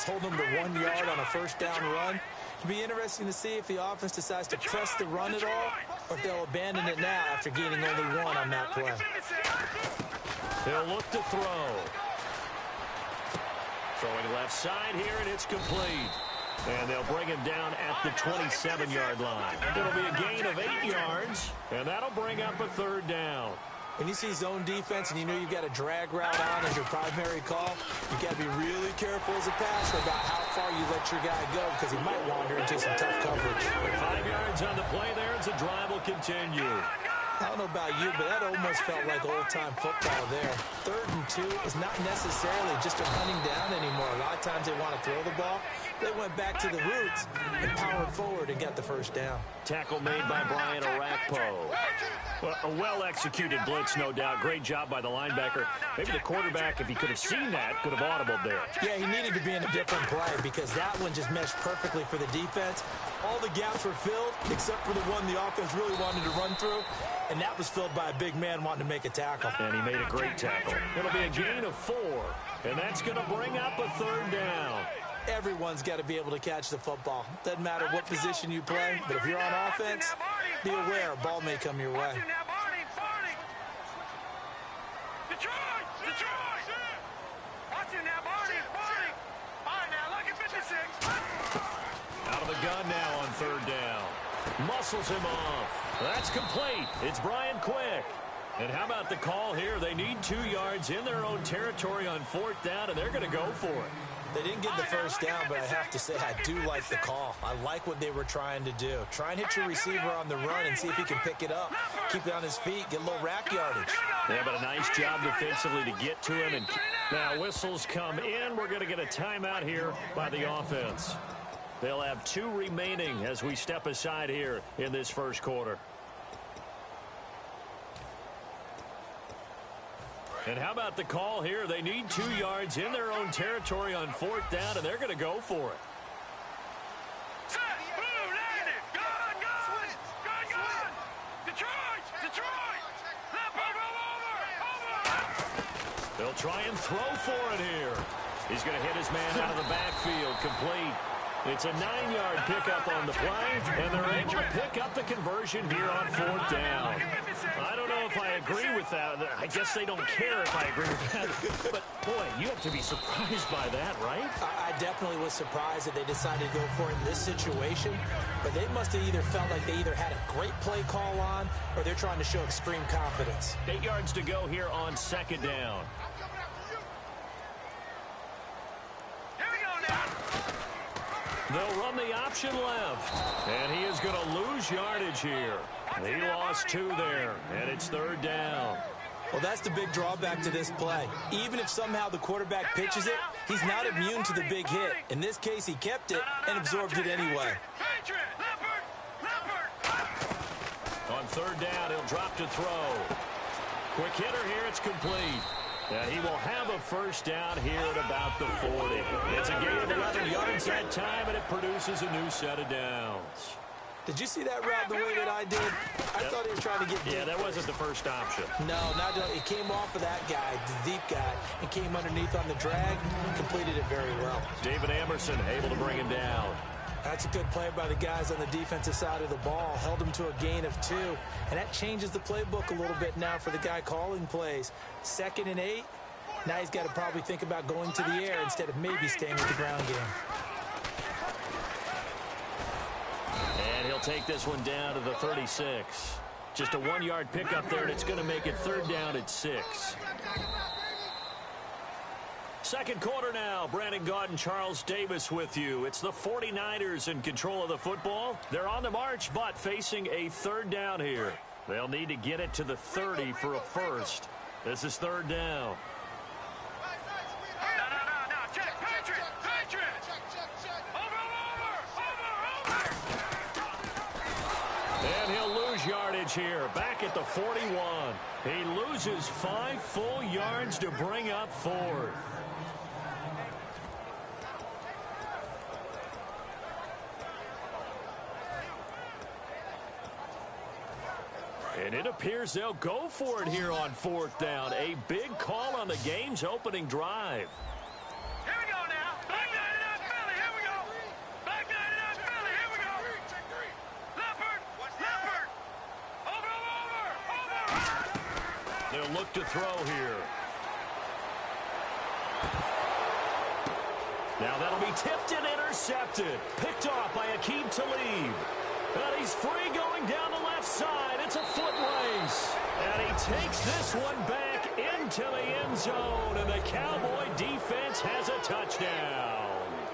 hold them to 1 yard on a first down run. It'll be interesting to see if the offense decides to press the run at all, or if they'll abandon it now after gaining only 1 on that play. They'll look to throw. Throwing left side here, and it's complete. And they'll bring him down at the 27-yard line. It'll be a gain of 8 yards, and that'll bring up a third down. When you see zone defense and you know you've got a drag route on as your primary call, you've got to be really careful as a passer about how far you let your guy go because he might wander into some tough coverage. 5 yards on the play there as the drive will continue. I don't know about you, but that almost felt like old-time football there. 3rd and 2 is not necessarily just a running down anymore. A lot of times they want to throw the ball. They went back to the roots and powered forward and got the first down. Tackle made by Brian Orakpo. Well, a well-executed blitz, no doubt. Great job by the linebacker. Maybe the quarterback, if he could have seen that, could have audibled there. Yeah, he needed to be in a different play because that one just meshed perfectly for the defense. All the gaps were filled except for the one the offense really wanted to run through, and that was filled by a big man wanting to make a tackle. And he made a great tackle. It'll be a gain of 4, and that's going to bring up a third down. Everyone's got to be able to catch the football. Doesn't matter what position you play, but if you're on offense, be aware a ball may come your way. Out of the gun now on third down. Muscles him off. That's complete. It's Brian Quick. And how about the call here? They need 2 yards in their own territory on 4th down, and they're going to go for it. They didn't get the first down, but I have to say I do like the call. I like what they were trying to do. Try and hit your receiver on the run and see if he can pick it up. Keep it on his feet, get a little rack yardage. Yeah, but a nice job defensively to get to him. And now whistles come in. We're going to get a timeout here by the offense. They'll have 2 remaining as we step aside here in this first quarter. And how about the call here? They need 2 yards in their own territory on 4th down, and they're going to go for it. They'll try and throw for it here. He's going to hit his man out of the backfield, complete. It's a 9-yard pickup on the play, and they're able to pick up the conversion here on 4th down. I don't know if I agree with that. I guess they don't care if I agree with that. But, boy, you have to be surprised by that, right? I definitely was surprised that they decided to go for it in this situation. But they must have either felt like they either had a great play call on or they're trying to show extreme confidence. 8 yards to go here on 2nd down. They'll run the option left, and he is going to lose yardage here. He lost 2 there, and it's 3rd down. Well, that's the big drawback to this play. Even if somehow the quarterback pitches it, he's not immune to the big hit. In this case, he kept it and absorbed it anyway. On 3rd down, he'll drop to throw. Quick hitter here, it's complete. And he will have a first down here at about the 40. It's a gain of 11 yards that time, and it produces a new set of downs. Did you see that route the way that I did? I thought he was trying to get deep. Yeah, that wasn't the first option. No, it came off of that guy, the deep guy, and came underneath on the drag, completed it very well. David Emerson able to bring him down. That's a good play by the guys on the defensive side of the ball. Held him to a gain of 2. And that changes the playbook a little bit now for the guy calling plays. 2nd and 8. Now he's got to probably think about going to the air instead of maybe staying with the ground game. And he'll take this one down to the 36. Just a 1-yard pickup there, and it's going to make it 3rd down at 6. Second quarter now. Brandon Gaudin, Charles Davis with you. It's the 49ers in control of the football. They're on the march, but facing a 3rd down here. They'll need to get it to the 30 for a first. This is 3rd down. And he'll lose yardage here. Back at the 41. He loses 5 full yards to bring up 4th. And it appears they'll go for it here on 4th down. A big call on the game's opening drive. Here we go now. look to throw here. Now that'll be tipped and intercepted. Picked off by Aqib Talib. And he's free going down the left side. It's a foot race. And he takes this one back into the end zone. And the Cowboy defense has a touchdown.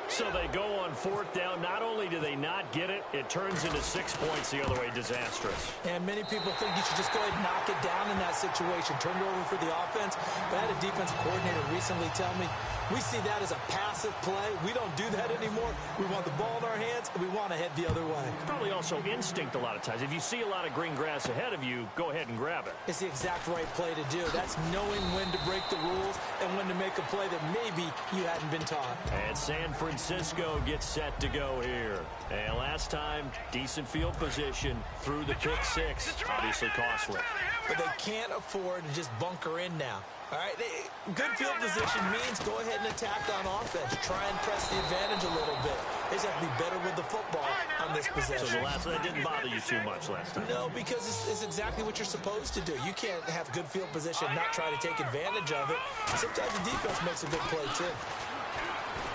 So they go on 4th down. Not only do they not get it, it turns into 6 points the other way. Disastrous. And many people think you should just go ahead and knock it down in that situation. Turn it over for the offense. But I had a defensive coordinator recently tell me, we see that as a passive play. We don't do that anymore. We want the ball in our hands, and we want to head the other way. Probably also instinct a lot of times. If you see a lot of green grass ahead of you, go ahead and grab it. It's the exact right play to do. That's knowing when to break the rules and when to make a play that maybe you hadn't been taught. And San Francisco gets set to go here. And last time, decent field position through the pick six. Obviously costly. But they can't afford to just bunker in now. All right, good field position means go ahead and attack on offense. Try and press the advantage a little bit. They just have to be better with the football on this possession. So that didn't bother you too much last time? No, because it's exactly what you're supposed to do. You can't have good field position, not try to take advantage of it. Sometimes the defense makes a good play, too.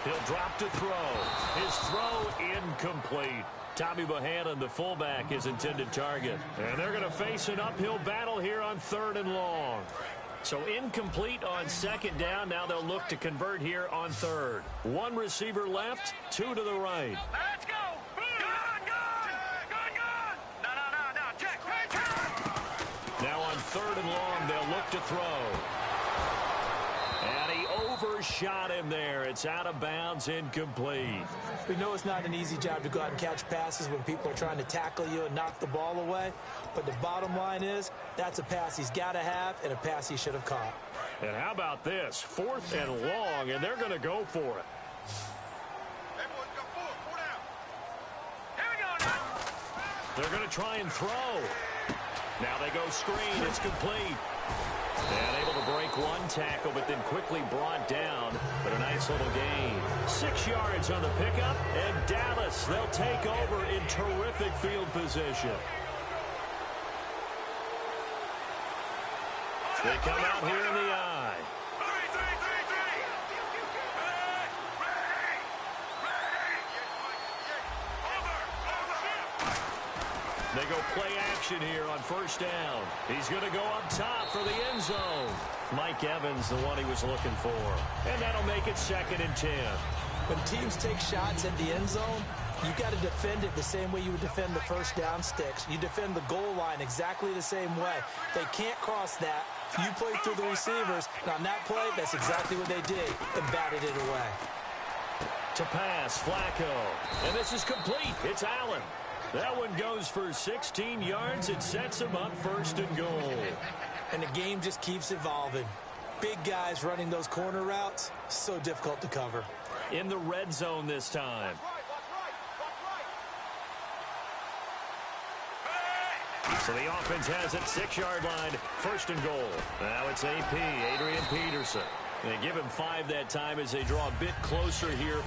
He'll drop to throw. His throw incomplete. Tommy Bohannon, the fullback, his intended target. And they're going to face an uphill battle here on 3rd and long. So incomplete on 2nd down. Now they'll look to convert here on 3rd. 1 receiver left, 2 to the right. Let's go. Gun. No. Check. Now on 3rd and long, they'll look to throw. And he overshot him there. It's out of bounds, incomplete. We know it's not an easy job to go out and catch passes when people are trying to tackle you and knock the ball away. But the bottom line is, that's a pass he's got to have and a pass he should have caught. And how about this? 4th and long, and they're going to go for it. Hey, boys, got 4 down. Here we go now. They're going to try and throw. Now they go screen. It's complete. And able to break 1 tackle, but then quickly brought down. But a nice little gain. 6 yards on the pickup, and Dallas, they'll take over in terrific field position. They come out here in the eye. 3. They go play action here on 1st down. He's going to go up top for the end zone. Mike Evans, the one he was looking for. And that'll make it 2nd and 10. When teams take shots at the end zone, you got to defend it the same way you would defend the 1st down sticks. You defend the goal line exactly the same way. They can't cross that. You play through the receivers. And on that play, that's exactly what they did and batted it away. To pass, Flacco. And this is complete. It's Allen. That one goes for 16 yards. It sets him up 1st and goal. And the game just keeps evolving. Big guys running those corner routes, so difficult to cover. In the red zone this time. So the offense has it, 6-yard line, 1st and goal. Now it's AP, Adrian Peterson. They give him 5 that time as they draw a bit closer here.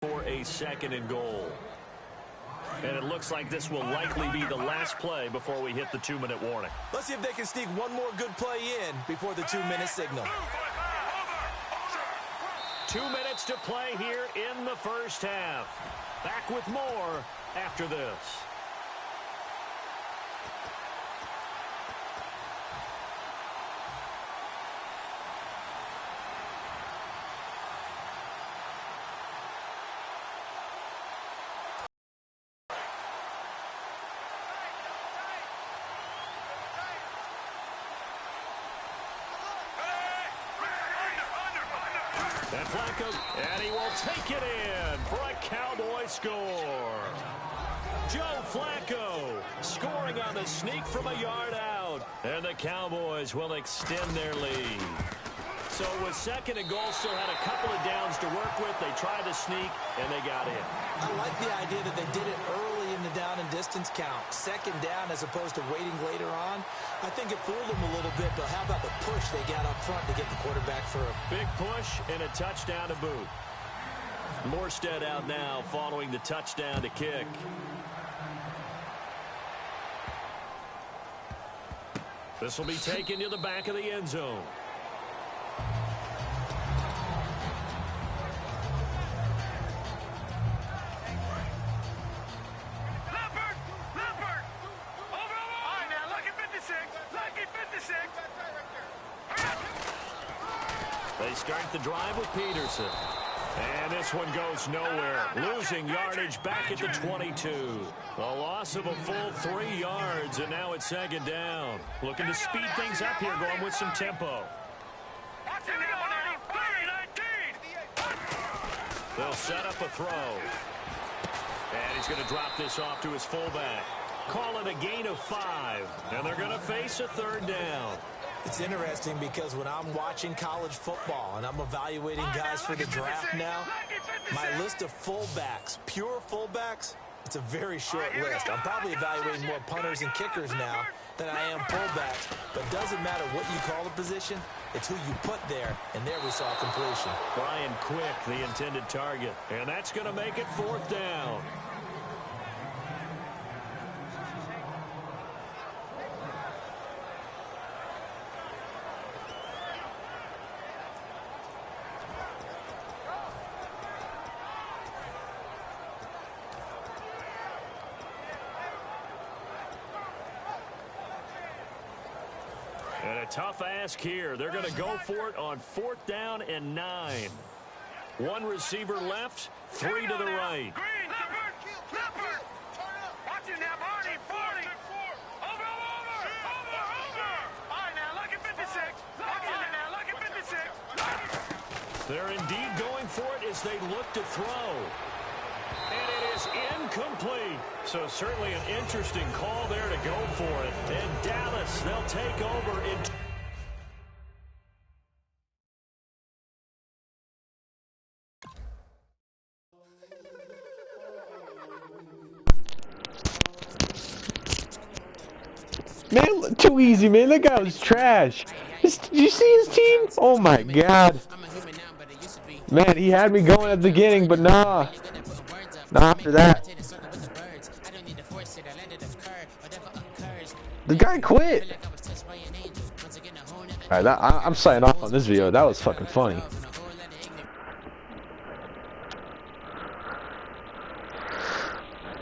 For a 2nd and goal. And it looks like this will likely be the last play before we hit the 2-minute warning. Let's see if they can sneak one more good play in before the 2-minute signal. 2 minutes to play here in the first half. Back with more after this. And Flacco, and he will take it in for a Cowboy score. Joe Flacco scoring on the sneak from a yard out. And the Cowboys will extend their lead. So with second and goal, still had a couple of downs to work with. They tried to sneak, and they got in. I like the idea that they did it early in the down and distance count. Second down as opposed to waiting later on. I think it fooled them a little bit, but how about the push they got up front to get the quarterback for a big push and a touchdown to boot. Morstead out now following the touchdown to kick. This will be taken to the back of the end zone. They start the drive with Peterson. And this one goes nowhere. Losing yardage back at the 22. A loss of a full 3 yards, and now it's second down. Looking to speed things up here, going with some tempo. They'll set up a throw. And he's going to drop this off to his fullback. Call it a gain of 5. And they're going to face a third down. It's interesting because when I'm watching college football and I'm evaluating guys for the draft now, my list of fullbacks, pure fullbacks, it's a very short list. I'm probably evaluating more punters and kickers now than I am fullbacks, but it doesn't matter what you call the position, it's who you put there, and there we saw completion. Brian Quick, the intended target, and that's going to make it fourth down. And a tough ask here. They're going to go for it on 4th down and 9. 1 receiver left, 3 to the right. They're indeed going for it as they look to throw. And it is incomplete. So certainly an interesting call there to go for it. And Dallas, they'll take over in... Man, too easy, man. That guy was trash. Did you see his team? Oh my god. Man, he had me going at the beginning, but nah. Not after that. The guy quit. Alright, I'm signing off on this video. That was fucking funny.